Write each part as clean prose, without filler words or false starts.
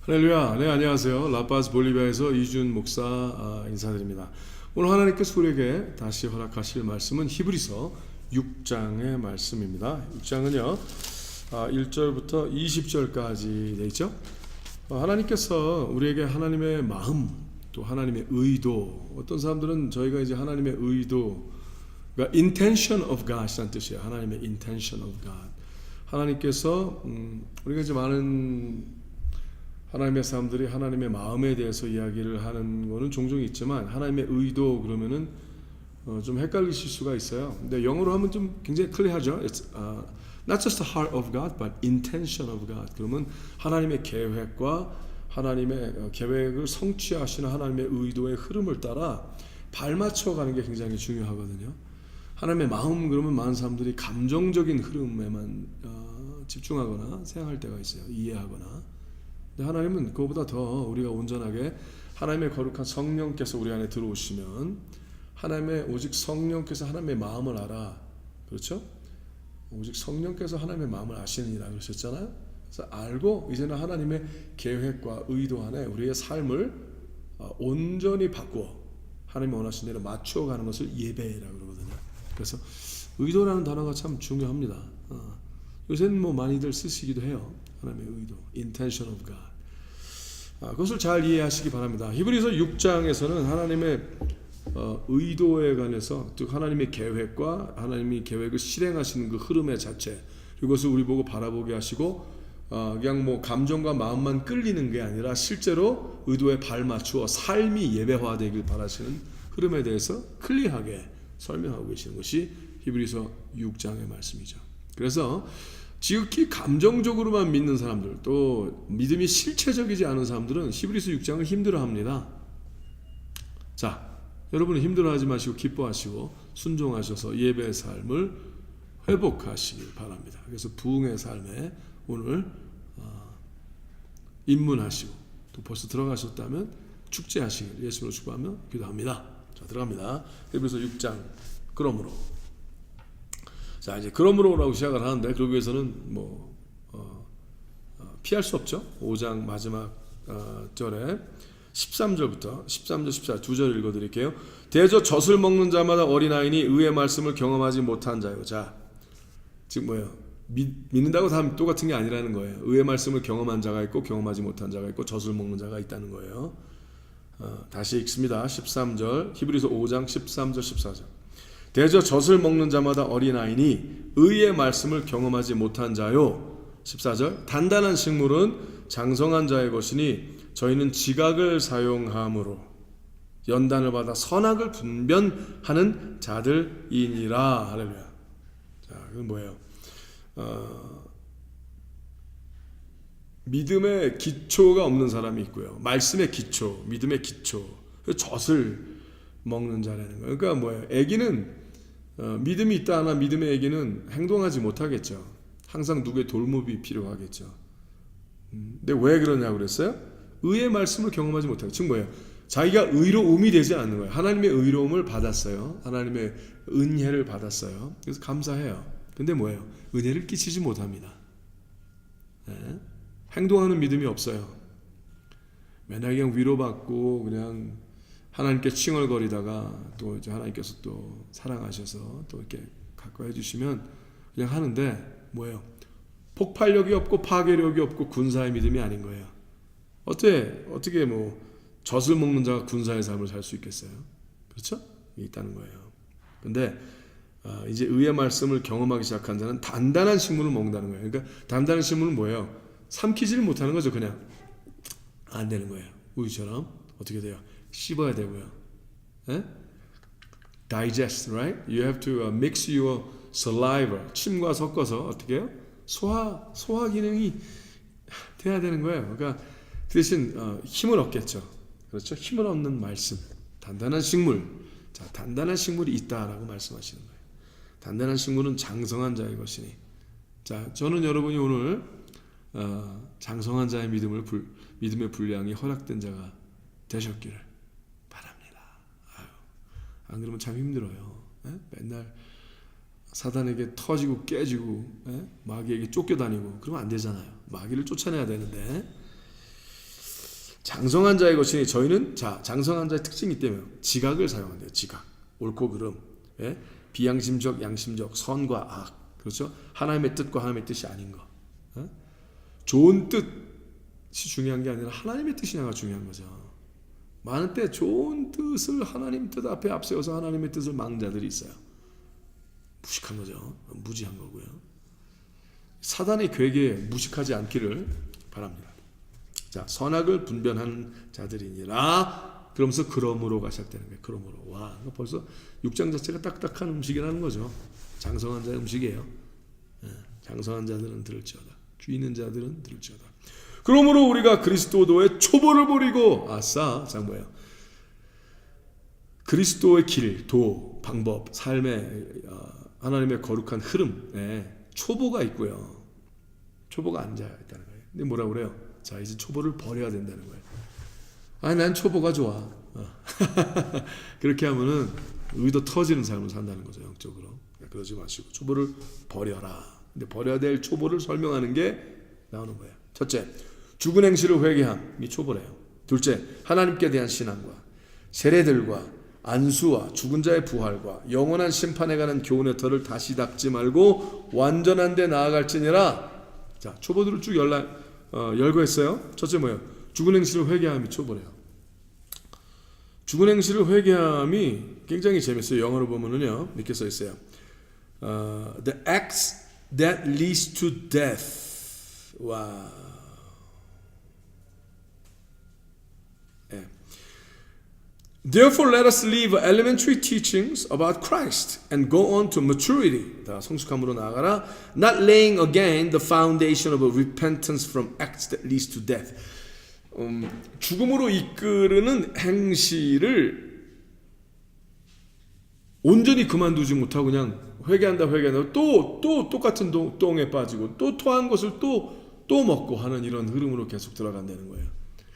할렐루야. 네, 안녕하세요. 라파스 볼리비아에서 이준 목사 인사드립니다. 오늘 하나님께서 우리에게 다시 허락하실 말씀은 히브리서 6장의 말씀입니다. 6장은요 1절부터 20절까지 되어 있죠. 하나님께서 우리에게 하나님의 마음, 또 하나님의 의도, 어떤 사람들은 저희가 이제 하나님의 의도, 그러니까 intention of God이라는 뜻이에요. 하나님의 intention of God. 하나님께서 우리가 이제 많은 하나님의 사람들이 하나님의 마음에 대해서 이야기를 하는 거는 종종 있지만, 하나님의 의도 그러면은 좀 헷갈리실 수가 있어요. 근데 영어로 하면 좀 굉장히 클리어하죠. It's not just the heart of God, but intention of God. 그러면 하나님의 계획과 하나님의 계획을 성취하시는 하나님의 의도의 흐름을 따라 발맞춰 가는 게 굉장히 중요하거든요. 하나님의 마음 그러면 많은 사람들이 감정적인 흐름에만 집중하거나 생각할 때가 있어요. 이해하거나. 하나님은 그거보다 더 우리가 온전하게 하나님의 거룩한 성령께서 우리 안에 들어오시면, 하나님의 오직 성령께서 하나님의 마음을 알아. 그렇죠? 오직 성령께서 하나님의 마음을 아시느니라 그러셨잖아요. 그래서 알고 이제는 하나님의 계획과 의도 안에 우리의 삶을 온전히 바꾸어 하나님이 원하신 대로 맞추어가는 것을 예배라고 그러거든요. 그래서 의도라는 단어가 참 중요합니다. 요새는 뭐 많이들 쓰시기도 해요. 하나님의 의도, intention of God. 그것을 잘 이해하시기 바랍니다. 히브리서 6장에서는 하나님의 의도에 관해서, 즉 하나님의 계획과 하나님이 계획을 실행하시는 그 흐름의 자체, 이것을 우리 보고 바라보게 하시고, 그냥 뭐 감정과 마음만 끌리는 게 아니라 실제로 의도에 발맞추어 삶이 예배화되길 바라시는 흐름에 대해서 클리어하게 설명하고 계시는 것이 히브리서 6장의 말씀이죠. 그래서 지극히 감정적으로만 믿는 사람들, 또 믿음이 실체적이지 않은 사람들은 히브리서 6장을 힘들어합니다. 자, 여러분은 힘들어하지 마시고 기뻐하시고 순종하셔서 예배의 삶을 회복하시길 바랍니다. 그래서 부흥의 삶에 오늘 입문하시고, 또 벌써 들어가셨다면 축제하시길 예수로 축복하며 기도합니다. 자, 들어갑니다. 히브리서 6장. 그러므로, 자, 이제 그러므로라고 시작을 하는데, 그러기 위해서는 뭐 피할 수 없죠. 5장 마지막 절에 13절부터 14절 두 절 읽어드릴게요. 대저 젖을 먹는 자마다 어린아이니 의의 말씀을 경험하지 못한 자요. 자, 즉 뭐예요? 믿는다고 다 똑같은 게 아니라는 거예요. 의의 말씀을 경험한 자가 있고 경험하지 못한 자가 있고 젖을 먹는 자가 있다는 거예요. 다시 읽습니다. 13절, 히브리서 5장 13절 14절. 대저 젖을 먹는 자마다 어린아이니 의의 말씀을 경험하지 못한 자요. 14절, 단단한 식물은 장성한 자의 것이니 저희는 지각을 사용함으로 연단을 받아 선악을 분별하는 자들이니라. 할렐루야. 자, 그건 뭐예요? 믿음의 기초가 없는 사람이 있고요, 말씀의 기초, 믿음의 기초, 젖을 먹는 자라는 거예요. 그러니까 뭐예요? 아기는 믿음이 있다 하나 믿음의 아기는 행동하지 못하겠죠. 항상 누구의 돌봄이 필요하겠죠. 근데 왜 그러냐고 그랬어요? 의의 말씀을 경험하지 못하고, 즉 뭐예요? 자기가 의로움이 되지 않는 거예요. 하나님의 의로움을 받았어요. 하나님의 은혜를 받았어요. 그래서 감사해요. 근데 뭐예요? 은혜를 끼치지 못합니다. 네? 행동하는 믿음이 없어요. 맨날 그냥 위로받고 그냥 하나님께 칭얼거리다가, 또 이제 하나님께서 또 사랑하셔서 또 이렇게 가까이 해주시면 그냥 하는데 뭐예요? 폭발력이 없고 파괴력이 없고 군사의 믿음이 아닌 거예요. 어떻게 뭐 젖을 먹는 자가 군사의 삶을 살 수 있겠어요? 그렇죠? 있다는 거예요. 근데 이제 의의 말씀을 경험하기 시작한 자는 단단한 식물을 먹는다는 거예요. 그러니까 단단한 식물은 뭐예요? 삼키지를 못하는 거죠. 그냥 안 되는 거예요. 우유처럼 어떻게 돼요? 씹어야 되고요. 예? Digest, right? You have to mix your saliva. 침과 섞어서 어떻게 해요? 소화 기능이 돼야 되는 거예요. 그러니까 대신 힘을 얻겠죠. 그렇죠? 힘을 얻는 말씀. 단단한 식물. 자, 단단한 식물이 있다라고 말씀하시는 거예요. 단단한 식물은 장성한 자의 것이니. 자, 저는 여러분이 오늘 장성한 자의 믿음의 분량이 허락된 자가 되셨기를 바랍니다. 안 그러면 참 힘들어요. 맨날 사단에게 터지고 깨지고 마귀에게 쫓겨다니고 그러면 안 되잖아요. 마귀를 쫓아내야 되는데, 장성한 자의 것이니 저희는 장성한 자의 특징이 때문에 지각을 사용한대요. 지각, 옳고 그름, 예? 비양심적, 양심적, 선과 악, 그렇죠? 하나님의 뜻과 하나님의 뜻이 아닌 거, 예? 좋은 뜻이 중요한 게 아니라 하나님의 뜻이냐가 중요한 거죠. 많은 때 좋은 뜻을 하나님 뜻 앞에 앞세워서 하나님의 뜻을 막는 자들이 있어요. 무식한 거죠. 무지한 거고요. 사단의 괴계에 무식하지 않기를 바랍니다. 자, 선악을 분별하는 자들이니라. 그러면서 그러므로가 시작되는 거예요. 그러므로. 와, 벌써 6장 자체가 딱딱한 음식이라는 거죠. 장성한 자의 음식이에요. 장성한 자들은 들을지어다. 귀 있는 자들은 들을지어다. 그러므로 우리가 그리스도의 초보를 버리고, 아싸, 자 뭐예요? 그리스도의 길, 도, 방법, 삶의 하나님의 거룩한 흐름에 초보가 있고요. 초보가 앉아 있다는 거예요. 근데 뭐라고 그래요? 자, 이제 초보를 버려야 된다는 거예요. 아니, 난 초보가 좋아. 그렇게 하면은 의도 터지는 삶을 산다는 거죠, 영적으로. 그러지 마시고 초보를 버려라. 근데 버려야 될 초보를 설명하는 게 나오는 거예요. 첫째, 죽은 행실을 회개함이 초보래요. 둘째, 하나님께 대한 신앙과 세례들과 안수와 죽은 자의 부활과 영원한 심판에 관한 교훈의 털을 다시 닦지 말고 완전한 데 나아갈지니라. 자, 초보들을 쭉 열거했어요. 첫째 뭐예요? 죽은 행실을 회개함이 초보래요. 죽은 행실을 회개함이 굉장히 재밌어요. 영어로 보면은요, 이렇게 써 있어요. The acts that leads to death. 와. 네. Therefore, let us leave elementary teachings about Christ and go on to maturity. 다 성숙함으로 나아가라. Not laying again the foundation of a repentance from acts that leads to death. 죽음으로 이끄르는 행실을 온전히 그만두지 못하고 그냥 회개한다 또 똑같은 똥에 빠지고 또 토한 것을 또 먹고 하는 이런 흐름으로 계속 들어간다는 거예요.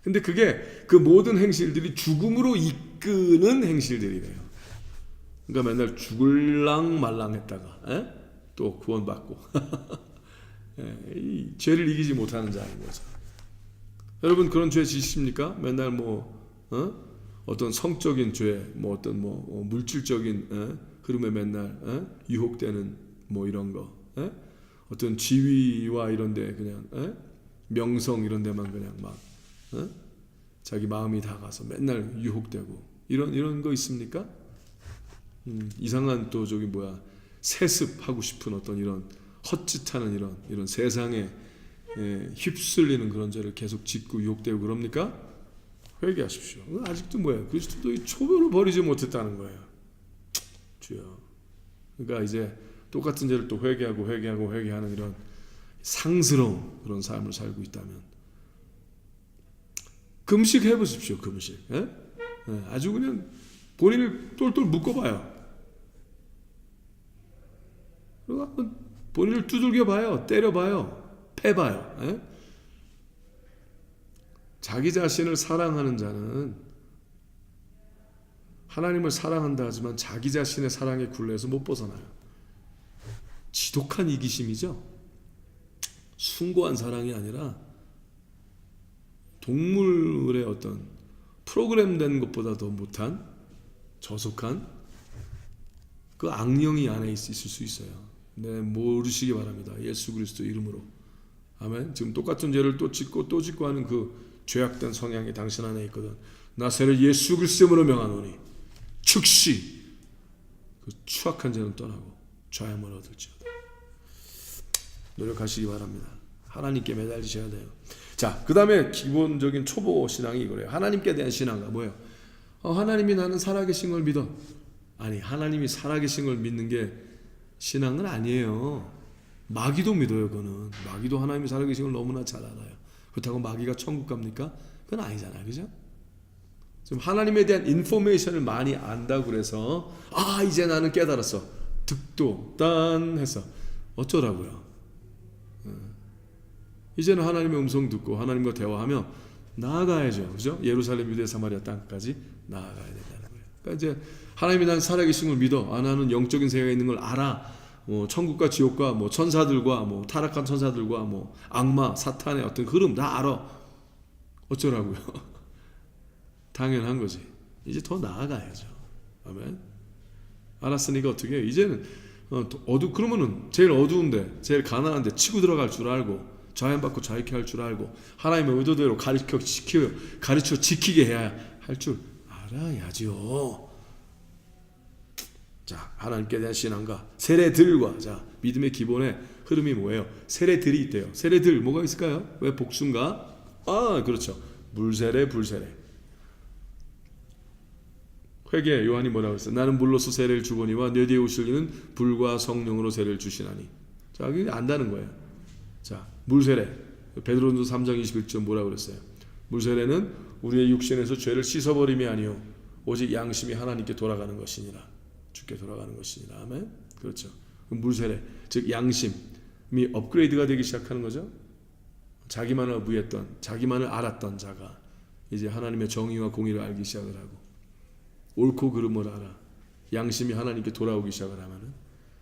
근데 그게 그 모든 행실들이 죽음으로 이끄는 행실들이래요. 그러니까 맨날 죽을랑 말랑 했다가 또 구원받고 이 죄를 이기지 못하는 자인 거죠. 여러분 그런 죄 지십니까? 맨날 어떤 성적인 죄, 어떤 물질적인 흐름에 맨날 유혹되는 이런 거, 어떤 지위와 이런데 그냥 명성 이런 데만 그냥 막 자기 마음이 다 가서 맨날 유혹되고 이런 거 있습니까? 이상한 또 세습하고 싶은 어떤 이런 헛짓하는 이런 세상에 휩쓸리는 그런 죄를 계속 짓고 유혹되고 그럽니까? 회개하십시오. 아직도 뭐예요? 그리스도의 초보를 버리지 못했다는 거예요. 주여. 그러니까 이제 똑같은 죄를 또 회개하고 회개하는 이런 상스러운 그런 삶을 살고 있다면 금식 해보십시오. 금식. 아주 그냥 본인을 똘똘 묶어봐요. 그리고 한번 본인을 두들겨봐요. 때려봐요. 패봐요. 자기 자신을 사랑하는 자는 하나님을 사랑한다 하지만 자기 자신의 사랑에 굴레에서 못 벗어나요. 지독한 이기심이죠. 숭고한 사랑이 아니라 동물의 어떤 프로그램된 것보다 더 못한 저속한 그 악령이 안에 있을 수 있어요. 네, 모르시기 바랍니다. 예수 그리스도 이름으로. 아멘. 지금 똑같은 죄를 또 짓고 하는 그 죄악된 성향이 당신 안에 있거든. 나사렛 예수 그리스도 이름으로 명하노니 즉시 그 추악한 죄는 떠나고 자유함을 얻을지어다. 노력하시기 바랍니다. 하나님께 매달리셔야 돼요. 자, 그 다음에 기본적인 초보 신앙이 이거래요. 하나님께 대한 신앙가 뭐예요? 하나님이 나는 살아계신 걸 믿어. 아니, 하나님이 살아계신 걸 믿는 게 신앙은 아니에요. 마귀도 믿어요. 그거는 마귀도 하나님이 살아계신 걸 너무나 잘 알아요. 그렇다고 마귀가 천국 갑니까? 그건 아니잖아요. 그죠? 지금 하나님에 대한 인포메이션을 많이 안다고 그래서 이제 나는 깨달았어. 득도 딴 해서 어쩌라고요? 이제는 하나님의 음성 듣고 하나님과 대화하며 나아가야죠. 그죠? 예루살렘, 유대, 사마리아 땅까지 나아가야 된다는 거예요. 그러니까 이제 하나님이 난 살아계신 걸 믿어. 나는 영적인 세계가 있는 걸 알아. 천국과 지옥과 천사들과 타락한 천사들과 악마, 사탄의 어떤 흐름 다 알아. 어쩌라고요? 당연한 거지. 이제 더 나아가야죠. 아멘. 알았으니까 어떻게 해요? 이제는 그러면은 제일 어두운데, 제일 가난한데 치고 들어갈 줄 알고, 자연받고 자유케 할 줄 알고, 하나님의 의도대로 가르쳐 지키게 해야 할 줄 알아야죠. 자, 하나님께 대한 신앙과 세례들과, 자, 믿음의 기본의 흐름이 뭐예요? 세례들이 있대요. 세례들 뭐가 있을까요? 왜 복순가? 그렇죠. 물세례, 불세례. 회개 요한이 뭐라고 했어요? 나는 물로서 세례를 주거니와 내 뒤에 오실 이는 불과 성령으로 세례를 주시나니. 자, 이게 안다는 거예요. 자, 물세례. 베드로전서 3장 21절 뭐라고 그랬어요? 물세례는 우리의 육신에서 죄를 씻어버림이 아니요 오직 양심이 하나님께 돌아가는 것이니라. 주께 돌아가는 것이니라. 아멘. 그렇죠. 물세례, 즉 양심이 업그레이드가 되기 시작하는 거죠. 자기만을 위했던, 자기만을 알았던 자가 이제 하나님의 정의와 공의를 알기 시작을 하고, 옳고 그름을 알아 양심이 하나님께 돌아오기 시작을 하면은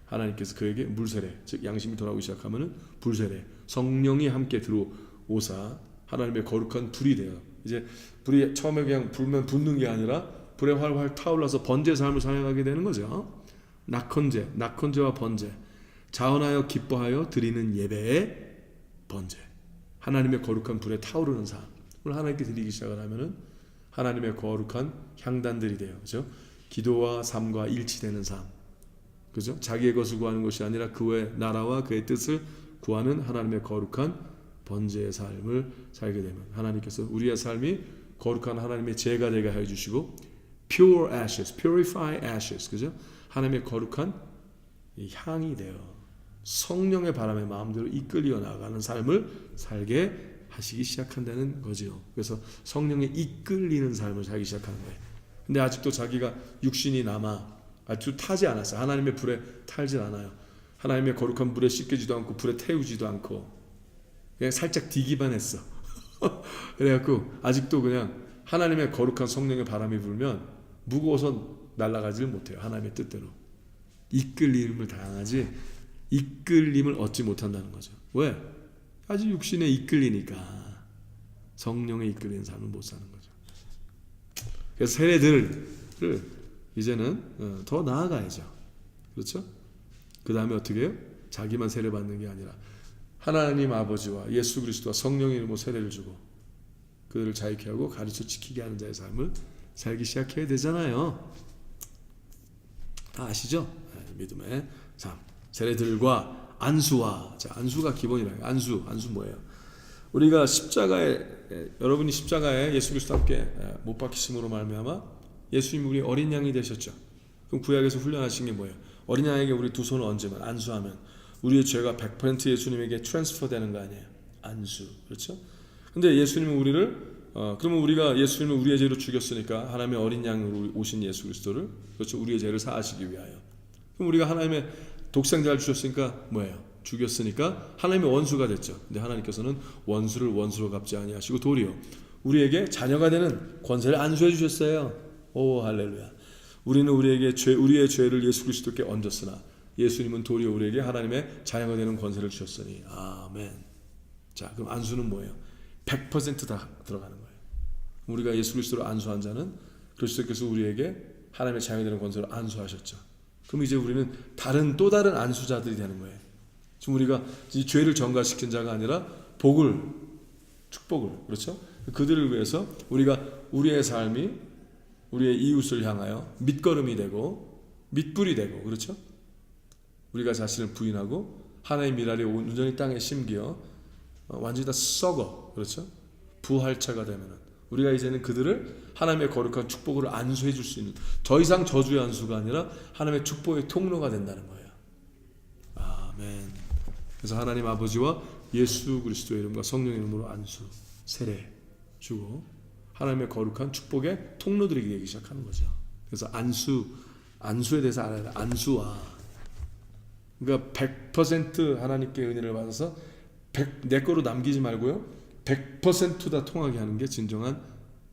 하나님께서 그에게 물세례, 즉 양심이 돌아오기 시작하면은 불세례, 성령이 함께 들어오사 하나님의 거룩한 불이 돼요. 이제 불이 처음에 그냥 불면 붙는 게 아니라 불에 활활 타올라서 번제 삶을 살아가게 되는 거죠. 낙헌제와 번제, 자원하여 기뻐하여 드리는 예배의 번제, 하나님의 거룩한 불에 타오르는 삶을 하나님께 드리기 시작을 하면은 하나님의 거룩한 향단들이 돼요. 그죠? 기도와 삶과 일치되는 삶. 그죠? 자기의 것을 구하는 것이 아니라 그의 나라와 그의 뜻을 구하는 하나님의 거룩한 번제의 삶을 살게 되면 하나님께서 우리의 삶이 거룩한 하나님의 제가 되게 해 주시고, pure ashes, purify ashes. 그죠? 하나님의 거룩한 향이 되어 성령의 바람에 마음대로 이끌려 나가는 삶을 살게 하시기 시작한다는 거죠. 그래서 성령에 이끌리는 삶을 살기 시작하는 거예요. 근데 아직도 자기가 육신이 남아 아직도 타지 않았어요. 하나님의 불에 탈질 않아요. 하나님의 거룩한 불에 씻기지도 않고 불에 태우지도 않고 그냥 살짝 디기만 했어. 그래갖고 아직도 그냥 하나님의 거룩한 성령의 바람이 불면 무거워서 날아가지를 못해요. 하나님의 뜻대로 이끌림을 당하지 이끌림을 얻지 못한다는 거죠. 왜? 아직 육신에 이끌리니까 성령에 이끌리는 삶을 못 사는 거죠. 그래서 세례들을 이제는 더 나아가야죠. 그렇죠? 그 다음에 어떻게 해요? 자기만 세례 받는 게 아니라 하나님 아버지와 예수 그리스도와 성령의 이름으로 세례를 주고 그들을 자유케 하고 가르쳐 지키게 하는 자의 삶을 살기 시작해야 되잖아요. 다 아시죠? 믿음의 삶. 세례들과 안수와, 자, 안수가 기본이라요. 안수 뭐예요? 우리가 여러분이 십자가에 예수 그리스도 함께 못 박히심으로 말미암아 예수님이 우리 어린 양이 되셨죠. 그럼 구약에서 훈련하신 게 뭐예요? 어린 양에게 우리 두 손을 얹으면, 안수하면 우리의 죄가 100% 예수님에게 트랜스퍼 되는 거 아니에요? 안수. 그렇죠? 근데 예수님은 그러면 우리가 예수님을 우리의 죄로 죽였으니까 하나님의 어린 양으로 오신 예수 그리스도를, 그렇죠? 우리의 죄를 사하시기 위하여. 그럼 우리가 하나님의 독생자를 주셨으니까 뭐예요? 죽였으니까 하나님의 원수가 됐죠. 근데 하나님께서는 원수를 원수로 갚지 아니하시고 도리어 우리에게 자녀가 되는 권세를 안수해 주셨어요. 오 할렐루야. 우리는 우리의 죄를 예수 그리스도께 얹었으나 예수님은 도리어 우리에게 하나님의 자녀가 되는 권세를 주셨으니 아멘. 자, 그럼 안수는 뭐예요? 100%다 들어가는 거예요. 우리가 예수 그리스도를 안수한 자는 그리스도께서 우리에게 하나님의 자녀가 되는 권세를 안수하셨죠. 그럼 이제 우리는 또 다른 안수자들이 되는 거예요. 지금 우리가 이 죄를 전가시킨 자가 아니라 축복을, 그렇죠? 그들을 위해서 우리가 우리의 삶이 우리의 이웃을 향하여 밑거름이 되고 밑불이 되고, 그렇죠? 우리가 자신을 부인하고 하나의 미랄이 온전히 땅에 심기어 완전히 다 썩어, 그렇죠? 부활체가 되면은 우리가 이제는 그들을 하나님의 거룩한 축복으로 안수해 줄 수 있는, 더 이상 저주의 안수가 아니라 하나님의 축복의 통로가 된다는 거예요. 아멘. 그래서 하나님 아버지와 예수 그리스도의 이름과 성령의 이름으로 안수, 세례 주고 하나님의 거룩한 축복의 통로들이 되기 시작하는 거죠. 그래서 안수에 대해서 알아야 돼. 안수와, 그러니까 100% 하나님께 은혜를 받아서 내 거로 남기지 말고요, 100% 다 통하게 하는 게 진정한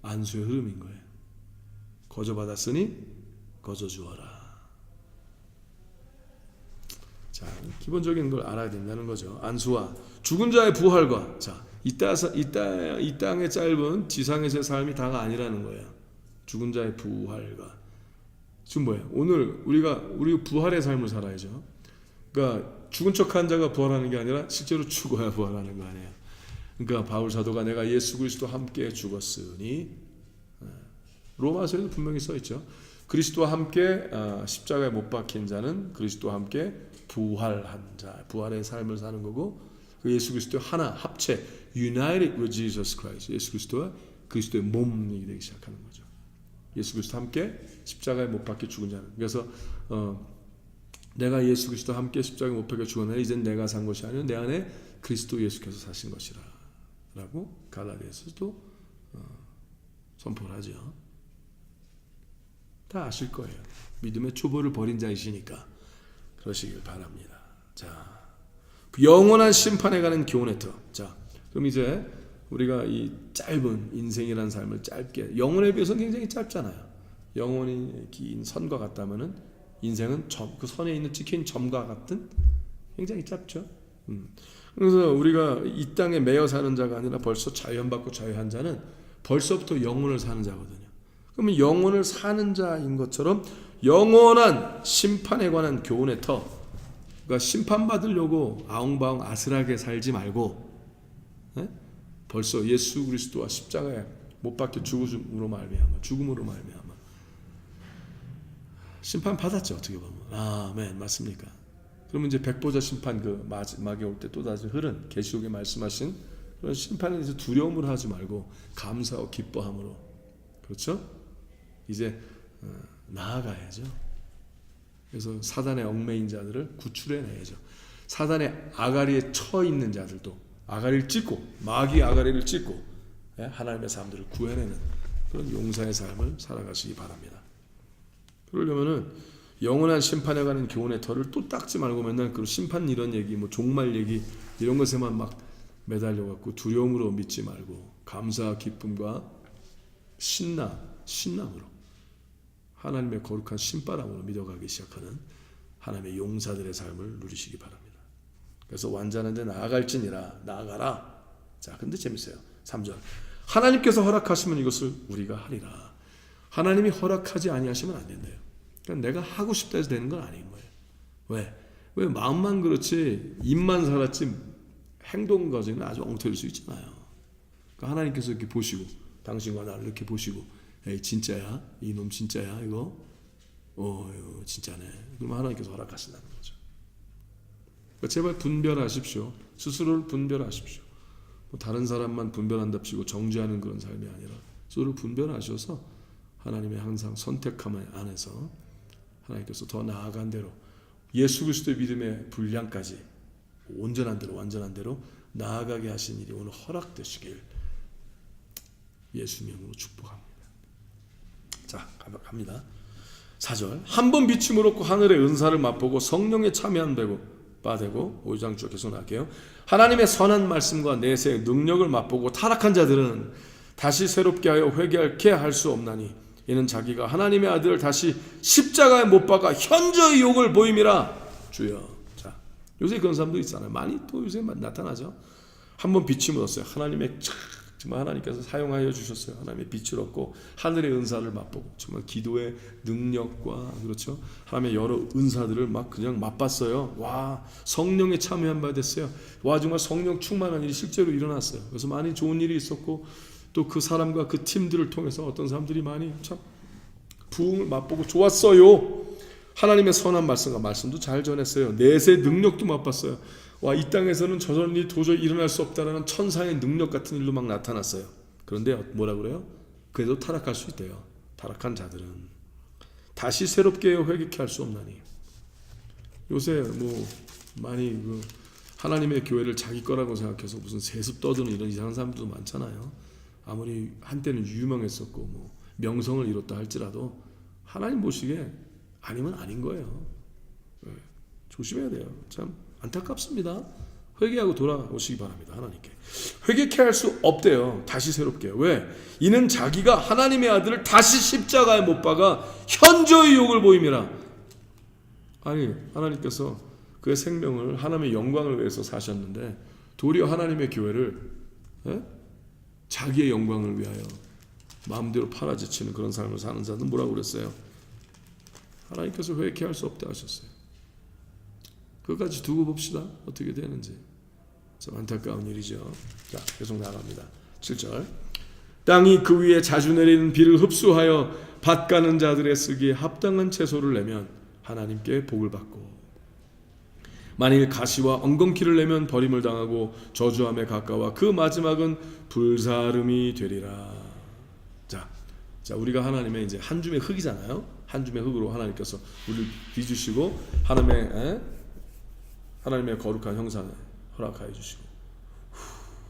안수의 흐름인 거예요. 거저 받았으니 거저 주어라. 자, 기본적인 걸 알아야 된다는 거죠. 안수와 죽은 자의 부활과, 자, 이 땅의 짧은 지상에서의 삶이 다가 아니라는 거예요. 죽은 자의 부활과 지금 뭐예요? 오늘 우리가 부활의 삶을 살아야죠. 그러니까 죽은 척한 자가 부활하는 게 아니라 실제로 죽어야 부활하는 거 아니에요. 그러니까 바울 사도가 내가 예수 그리스도와 함께 죽었으니, 로마서에도 분명히 써 있죠. 그리스도와 함께 십자가에 못 박힌 자는 그리스도와 함께 부활한 자, 부활의 삶을 사는 거고, 그 예수 그리스도 하나 합체, united with Jesus Christ, 예수 그리스도와 그리스도의 몸이 되기 시작하는 거죠. 예수 그리스도와 함께 십자가에 못 박혀 죽은 자는. 그래서 내가 예수 그리스도와 함께 십자가에 못 박혀 죽었나니 이젠 내가 산 것이 아니라 내 안에 그리스도 예수께서 사신 것이라 라고 갈라디아서도 선포를 하죠. 다 아실 거예요. 믿음의 초보를 버린 자이시니까 그러시길 바랍니다. 자, 영원한 심판에 가는 교훈의 터. 자, 그럼 이제 우리가 이 짧은 인생이라는 삶을 짧게, 영혼에 비해서는 굉장히 짧잖아요. 영혼이 긴 선과 같다면은 인생은 그 선에 있는 찍힌 점과 같은 굉장히 짧죠. 그래서 우리가 이 땅에 매여 사는 자가 아니라 벌써 자유함받고 자유한 자는 벌써부터 영혼을 사는 자거든요. 그러면 영혼을 사는 자인 것처럼 영원한 심판에 관한 교훈의 터, 그러니까 심판받으려고 아웅바웅 아슬하게 살지 말고, 벌써 예수 그리스도와 십자가에 못 박혀 죽음으로 말미암아 심판 받았죠. 어떻게 보면 아멘, 맞습니까? 그러면 이제 백보자 심판 그 마지막에 올 때 또다시 흐른 계시록에 말씀하신 그런 심판에 대해서 두려움으로 하지 말고 감사하고 기뻐함으로, 그렇죠? 이제 나아가야죠. 그래서 사단의 얽매인 자들을 구출해내야죠. 사단의 아가리에 처 있는 자들도 아가리를 찢고, 마귀 아가리를 찢고 하나님의 사람들을 구해내는 그런 용사의 삶을 살아가시기 바랍니다. 그러려면은 영원한 심판에 가는 교훈의 털을 또 닦지 말고 맨날 그 심판 이런 얘기, 뭐 종말 얘기 이런 것에만 막 매달려 갖고 두려움으로 믿지 말고 감사와 기쁨과 신남으로 하나님의 거룩한 신바람으로 믿어가기 시작하는 하나님의 용사들의 삶을 누리시기 바랍니다. 그래서 완전한 데 나아갈지니라, 나아가라. 자, 근데 재밌어요. 3절. 하나님께서 허락하시면 이것을 우리가 하리라. 하나님이 허락하지 아니하시면 안 된대요. 그러니까 내가 하고 싶다 해서 되는 건 아닌 거예요. 왜 마음만 그렇지 입만 살았지 행동 과정은 아주 엉터릴 수 있잖아요. 그러니까 하나님께서 이렇게 보시고, 당신과 나를 이렇게 보시고, 에이 진짜야? 이놈 진짜야? 이거 진짜네. 그러면 하나님께서 허락하신다는 거죠. 그러니까 제발 분별하십시오. 스스로를 분별하십시오. 뭐 다른 사람만 분별한답시고 정죄하는 그런 삶이 아니라 스스로를 분별하셔서 하나님의 항상 선택함 안에서 하나님께서 더 나아간 대로 예수 그리스도의 믿음의 분량까지 온전한 대로, 완전한 대로 나아가게 하신 일이 오늘 허락되시길 예수님의 이름으로 축복합니다. 자, 갑니다. 4절. 한 번 비침을 얻고 하늘의 은사를 맛보고 성령에 참여한 바 되고, 5장 쭉 계속 나갈게요. 하나님의 선한 말씀과 내세의 능력을 맛보고 타락한 자들은 다시 새롭게 하여 회개하게 할 수 없나니 이는 자기가 하나님의 아들을 다시 십자가에 못 박아 현저히 욕을 보임이라. 주여. 자, 요새 그런 사람도 있잖아요. 많이 또 요새 나타나죠. 한번 빛을 얻었어요. 정말 하나님께서 사용하여 주셨어요. 하나님의 빛을 얻고 하늘의 은사를 맛보고, 정말 기도의 능력과, 그렇죠, 하나님의 여러 은사들을 막 그냥 맛봤어요. 와, 성령에 참여한 바 됐어요. 와, 정말 성령 충만한 일이 실제로 일어났어요. 그래서 많이 좋은 일이 있었고, 또 그 사람과 그 팀들을 통해서 어떤 사람들이 많이 참 부흥을 맛보고 좋았어요. 하나님의 선한 말씀과 말씀도 잘 전했어요. 내세 능력도 맛봤어요. 와, 이 땅에서는 저런 일이 도저히 일어날 수 없다라는 천사의 능력 같은 일로 막 나타났어요. 그런데 뭐라 그래요? 그래도 타락할 수 있대요. 타락한 자들은 다시 새롭게 회개케 할 수 없나니. 요새 뭐 많이 하나님의 교회를 자기 거라고 생각해서 무슨 세습 떠드는 이런 이상한 사람들도 많잖아요. 아무리 한때는 유명했었고 뭐 명성을 이뤘다 할지라도 하나님 보시기에 아니면 아닌 거예요. 조심해야 돼요. 참 안타깝습니다. 회개하고 돌아오시기 바랍니다. 하나님께 회개케 할 수 없대요. 다시 새롭게. 왜? 이는 자기가 하나님의 아들을 다시 십자가에 못 박아 현저히 욕을 보임이라. 아니, 하나님께서 그의 생명을 하나님의 영광을 위해서 사셨는데 도리어 하나님의 교회를 자기의 영광을 위하여 마음대로 팔아지치는 그런 삶을 사는 자는 뭐라고 그랬어요? 하나님께서 회개할 수 없다 하셨어요. 그것까지 두고 봅시다. 어떻게 되는지. 참 안타까운 일이죠. 자, 계속 나갑니다. 7절. 땅이 그 위에 자주 내리는 비를 흡수하여 밭가는 자들의 쓰기에 합당한 채소를 내면 하나님께 복을 받고, 만일 가시와 엉겅퀴를 내면 버림을 당하고 저주함에 가까워 그 마지막은 불사름이 되리라. 자, 우리가 하나님의 이제 한 줌의 흙이잖아요. 한 줌의 흙으로 하나님께서 우리를 빚으시고 하나님의 거룩한 형상을 허락하여 주시고,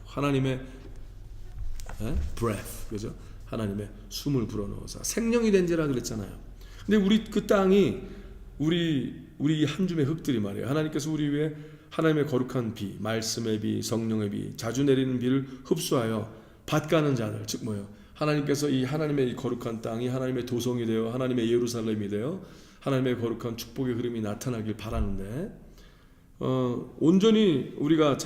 하나님의 breath, 그죠? 하나님의 숨을 불어넣어서 생명이 된지라 그랬잖아요. 근데 우리 그 땅이 우리 한 줌의 흙들이 말이에요. 하나님께서 우리 위해 하나님의 거룩한 비, 말씀의 비, 성령의 비, 자주 내리는 비를 흡수하여 밭가는 자들, 즉 뭐예요? 하나님께서 이 하나님의 이 거룩한 땅이 하나님의 도성이 되어 하나님의 예루살렘이 되어 하나님의 거룩한 축복의 흐름이 나타나길 바라는데, 온전히 우리가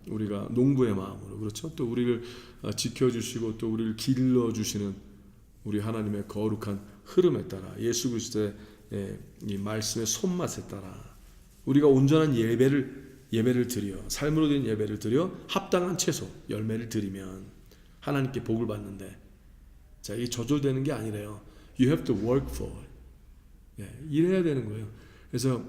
우리가 농부의 마음으로, 그렇죠? 또 우리를 지켜주시고 또 우리를 길러주시는 우리 하나님의 거룩한 흐름에 따라, 예수 그리스도의 이 말씀의 손맛에 따라 우리가 온전한 예배를 드려, 삶으로 된 예배를 드려 합당한 채소, 열매를 드리면 하나님께 복을 받는데, 자, 이게 저절되는 게 아니래요. You have to work for it. 일해야 되는 거예요. 그래서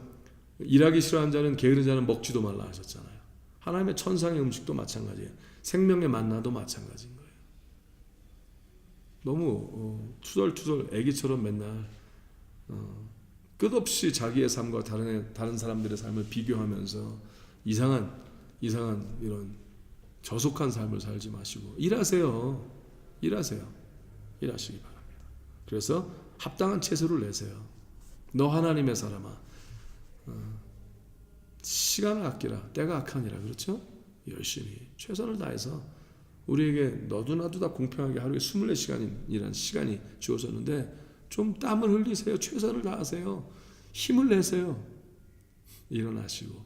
일하기 싫어하는 자는 게으른 자는 먹지도 말라 하셨잖아요. 하나님의 천상의 음식도 마찬가지예요. 생명의 만나도 마찬가지인 거예요. 너무 투덜투덜 애기처럼 맨날 끝없이 자기의 삶과 다른 사람들의 삶을 비교하면서 이상한 이런 저속한 삶을 살지 마시고 일하세요. 일하시기 바랍니다. 그래서 합당한 채소를 내세요. 너 하나님의 사람아, 시간을 아끼라. 때가 악하니라. 그렇죠? 열심히 최선을 다해서, 우리에게 너도 나도 다 공평하게 하루에 24시간이라는 시간이 주어졌는데 좀 땀을 흘리세요. 최선을 다하세요. 힘을 내세요. 일어나시고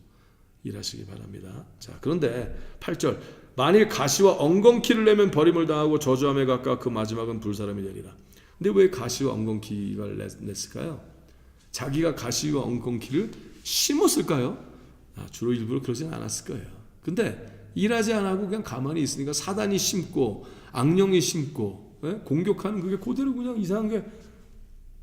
일하시기 바랍니다. 자, 그런데 8절. 만일 가시와 엉겅퀴를 내면 버림을 당하고 저주함에 가까워 그 마지막은 불사름이 되리라. 근데 왜 가시와 엉겅퀴를 냈을까요? 자기가 가시와 엉겅퀴를 심었을까요? 주로 일부러 그러진 않았을 거예요. 근데 일하지 않고 그냥 가만히 있으니까 사단이 심고 악령이 심고 공격하는 그게 그대로 그냥 이상한 게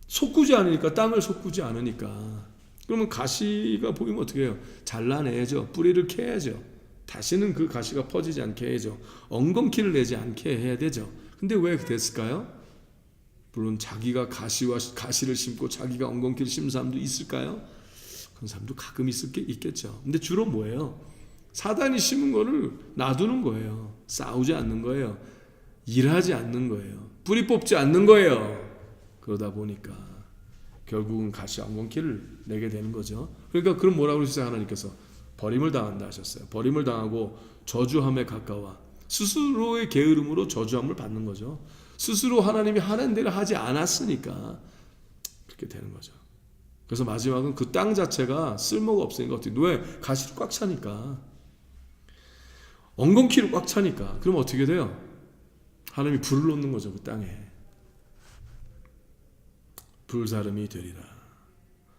솟구지 않으니까, 땅을 솟구지 않으니까. 그러면 가시가 보이면 어떻게 해요? 잘라내야죠. 뿌리를 캐야죠. 다시는 그 가시가 퍼지지 않게 해야죠. 엉겅퀴를 내지 않게 해야 되죠. 근데 왜 됐을까요? 물론 자기가 가시를 심고 자기가 엉겅퀴를 심은 사람도 있을까요? 그런 사람도 가끔 있겠죠. 근데 주로 뭐예요? 사단이 심은 거를 놔두는 거예요. 싸우지 않는 거예요. 일하지 않는 거예요. 뿌리 뽑지 않는 거예요. 그러다 보니까 결국은 가시 엉겅퀴를 내게 되는 거죠. 그러니까 그럼 뭐라고 그러셨어요? 하나님께서 버림을 당한다 하셨어요. 버림을 당하고 저주함에 가까워 스스로의 게으름으로 저주함을 받는 거죠. 스스로 하나님이 하는 대로 하지 않았으니까 그렇게 되는 거죠. 그래서 마지막은 그 땅 자체가 쓸모가 없으니까 어떻게, 왜? 가시로 꽉 차니까, 엉겅퀴로 꽉 차니까. 그럼 어떻게 돼요? 하나님이 불을 놓는 거죠. 그 땅에 불사름이 되리라.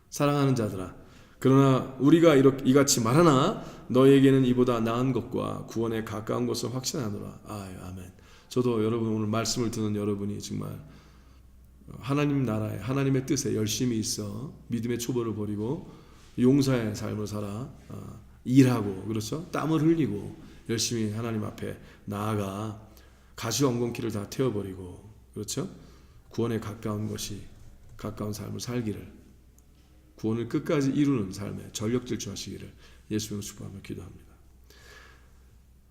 사랑하는 자들아, 그러나 우리가 이같이 말하나 너에게는 이보다 나은 것과 구원에 가까운 것을 확신하노라. 아멘. 저도 여러분, 오늘 말씀을 듣는 여러분이 정말 하나님 나라에, 하나님의 뜻에 열심히 있어 믿음의 초보를 버리고 용사의 삶을 살아 일하고, 그렇죠? 땀을 흘리고 열심히 하나님 앞에 나아가 가시 엉겅퀴를 다 태워버리고, 그렇죠? 구원에 가까운 삶을 살기를, 구원을 끝까지 이루는 삶에 전력 질주하시기를 예수님으로 축복하며 기도합니다.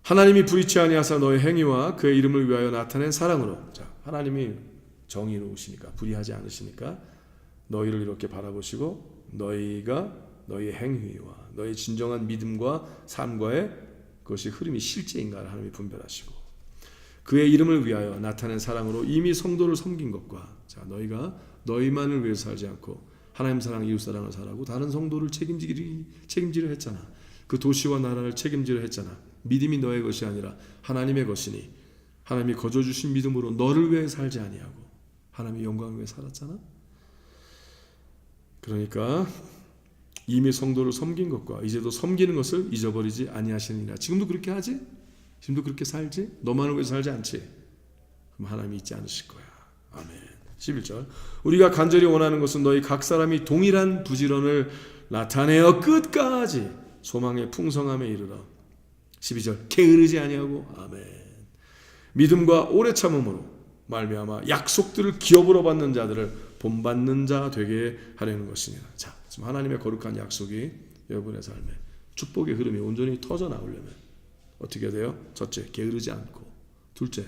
하나님이 불의치 아니하사 너의 행위와 그의 이름을 위하여 나타낸 사랑으로, 자, 하나님이 정의로우시니까, 불의하지 않으시니까 너희를 이렇게 바라보시고 너희가 너희의 행위와 너희 진정한 믿음과 삶과의 그것이 흐름이 실제인가를 하나님이 분별하시고, 그의 이름을 위하여 나타낸 사랑으로 이미 성도를 섬긴 것과, 자, 너희가 너희만을 위해서 살지 않고 하나님 사랑, 이웃 사랑을 살아고 다른 성도를 책임지려 했잖아. 그 도시와 나라를 책임지려 했잖아. 믿음이 너의 것이 아니라 하나님의 것이니 하나님이 거저 주신 믿음으로 너를 위해 살지 아니하고 하나님의 영광을 위해 살았잖아. 그러니까 이미 성도를 섬긴 것과 이제도 섬기는 것을 잊어버리지 아니하시느니라. 지금도 그렇게 하지? 지금도 그렇게 살지? 너만을 위해 살지 않지? 그럼 하나님이 잊지 않으실 거야. 아멘. 11절 우리가 간절히 원하는 것은 너희 각 사람이 동일한 부지런을 나타내어 끝까지 소망의 풍성함에 이르러. 12절 게으르지 아니하고. 아멘. 믿음과 오래 참음으로 말미암아 약속들을 기업으로 받는 자들을 본받는 자 되게 하려는 것이니라. 자, 지금 하나님의 거룩한 약속이 여러분의 삶에 축복의 흐름이 온전히 터져 나오려면 어떻게 해야 돼요? 첫째, 게으르지 않고. 둘째,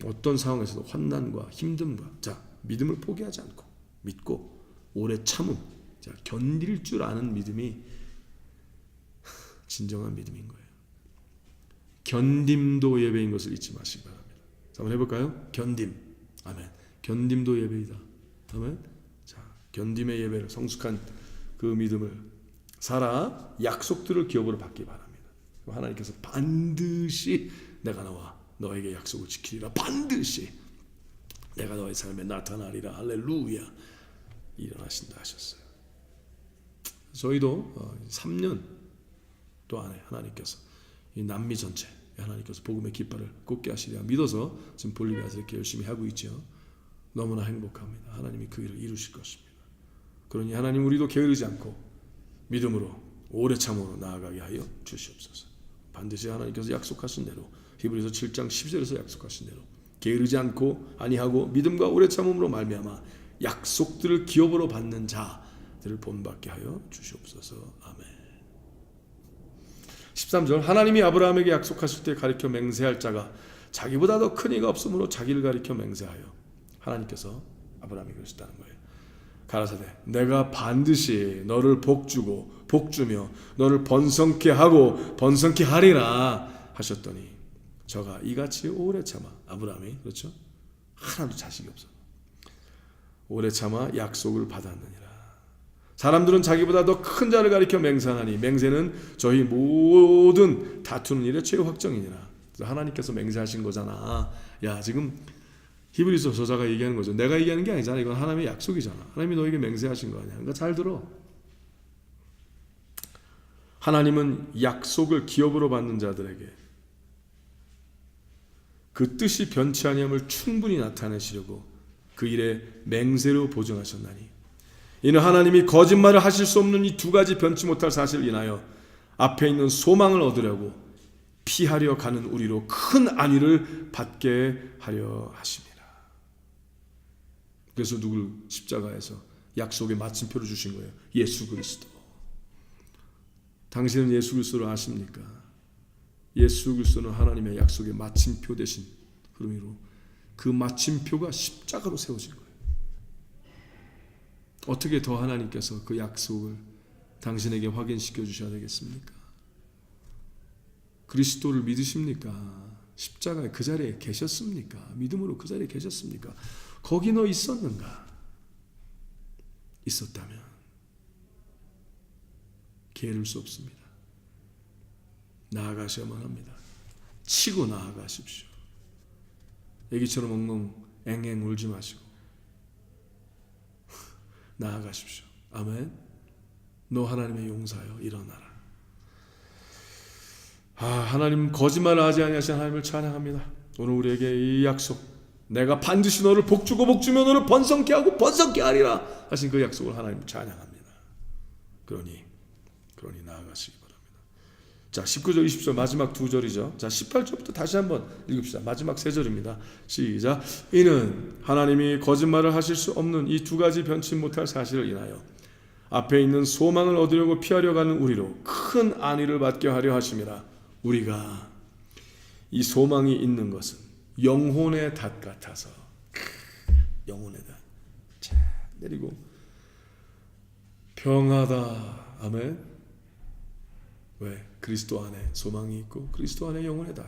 어떤 상황에서도 환난과 힘듦과 자, 믿음을 포기하지 않고 믿고 오래 참음. 자, 견딜 줄 아는 믿음이 진정한 믿음인 거예요. 견딤도 예배인 것을 잊지 마시기 바랍니다. 자, 한번 해볼까요? 견딤. 아멘. 견딤도 예배이다. 아멘. 자, 견딤의 예배를 성숙한 그 믿음을 살아 약속들을 기업으로 받기 바랍니다. 하나님께서 반드시 내가 나와 너에게 약속을 지키리라. 반드시 내가 너의 삶에 나타나리라. 할렐루야. 일어나신다 하셨어요. 저희도 3년 동안에 하나님께서 이 남미 전체 하나님께서 복음의 깃발을 꽂게 하시리라 믿어서 지금 볼리비아에서 이렇게 열심히 하고 있죠. 너무나 행복합니다. 하나님이 그 일을 이루실 것입니다. 그러니 하나님 우리도 게으르지 않고 믿음으로 오래 참으로 나아가게 하여 주시옵소서. 반드시 하나님께서 약속하신 대로 히브리서 7장 10절에서 약속하신 대로 게으르지 않고 아니하고 믿음과 오래 참음으로 말미암아 약속들을 기업으로 받는 자들을 본받게 하여 주시옵소서. 아멘. 13절 하나님이 아브라함에게 약속하실 때 가리켜 맹세할 자가 자기보다 더 큰 이가 없으므로 자기를 가리켜 맹세하여. 하나님께서 아브라함에게 그러셨다는 거예요. 가라사대 내가 반드시 너를 복주고 복주며 너를 번성케 하고 번성케 하리라 하셨더니 저가 이같이 오래 참아. 아브라함이 그렇죠? 하나도 자식이 없어. 오래 참아 약속을 받았느니라. 사람들은 자기보다 더 큰 자를 가리켜 맹세하니 맹세는 저희 모든 다투는 일의 최후 확정이니라. 하나님께서 맹세하신 거잖아. 야, 지금 히브리서 저자가 얘기하는 거죠. 내가 얘기하는 게 아니잖아. 이건 하나님의 약속이잖아. 하나님이 너에게 맹세하신 거 아니야. 그러니까 잘 들어. 하나님은 약속을 기업으로 받는 자들에게 그 뜻이 변치 아니함을 충분히 나타내시려고 그 일에 맹세로 보증하셨나니 이는 하나님이 거짓말을 하실 수 없는 이 두 가지 변치 못할 사실을 인하여 앞에 있는 소망을 얻으려고 피하려 가는 우리로 큰 안위를 받게 하려 하심이라. 그래서 누굴 십자가에서 약속의 마침표를 주신 거예요. 예수 그리스도. 당신은 예수 그리스도를 아십니까? 예수 그리스도는 하나님의 약속의 마침표 되신 그러므로 그 마침표가 십자가로 세워진 거예요. 어떻게 더 하나님께서 그 약속을 당신에게 확인시켜 주셔야 되겠습니까? 그리스도를 믿으십니까? 십자가에 그 자리에 계셨습니까? 믿음으로 그 자리에 계셨습니까? 거기 너 있었는가? 있었다면 게으를 수 없습니다. 나아가셔야만 합니다. 치고 나아가십시오. 애기처럼 엉엉 앵앵 울지 마시고 나아가십시오. 아멘. 너 하나님의 용사여 일어나라. 하나님 거짓말을 하지 아니하신 하나님을 찬양합니다. 오늘 우리에게 이 약속 내가 반드시 너를 복주고 복주며 너를 번성케 하고 번성케 하리라 하신 그 약속을 하나님 찬양합니다. 그러니 나아가시기 바랍니다. 자, 19절 20절 마지막 두 절이죠. 자, 18절부터 다시 한번 읽읍시다. 마지막 세 절입니다. 시작. 이는 하나님이 거짓말을 하실 수 없는 이 두 가지 변치 못할 사실을 인하여 앞에 있는 소망을 얻으려고 피하려 가는 우리로 큰 안위를 받게 하려 하심이라. 우리가 이 소망이 있는 것은 영혼의 닷 같아서 영혼의 닷 자, 내리고 평하다. 아멘. 왜? 그리스도 안에 소망이 있고 그리스도 안에 영혼의 닷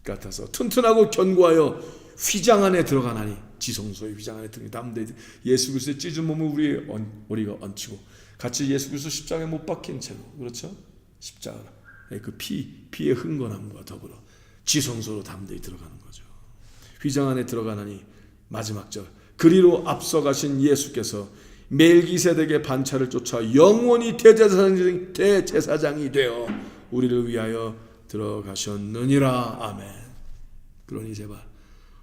같아서 튼튼하고 견고하여 휘장 안에 들어가나니. 지성소의 휘장 안에 들어가니 예수 그리스도의 찢은 몸을 우리가 얹히고 같이 예수 그리스도 십자가에 못 박힌 채로 그렇죠? 십자가 그 피의 흥건함과 더불어 지성소로 담대히 들어가는 거죠. 휘장 안에 들어가나니 마지막 절 그리로 앞서가신 예수께서 멜기세덱의 반차를 쫓아 영원히 대제사장이 되어 우리를 위하여 들어가셨느니라. 아멘. 그러니 제발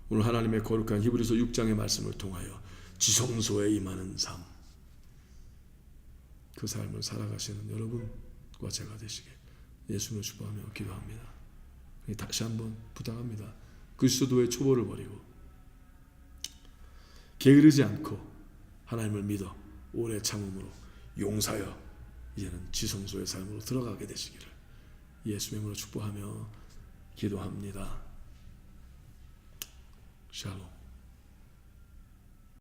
오늘 하나님의 거룩한 히브리서 6장의 말씀을 통하여 지성소에 임하는 삶, 그 삶을 살아가시는 여러분과 제가 되시게 예수님을 축복하며 기도합니다. 다시 한번 부탁합니다. 그리스도의 초보를 버리고 게으르지 않고 하나님을 믿어 오래 참음으로 용사여 이제는 지성소의 삶으로 들어가게 되시기를 예수의 이름으로 축복하며 기도합니다. 샬롬.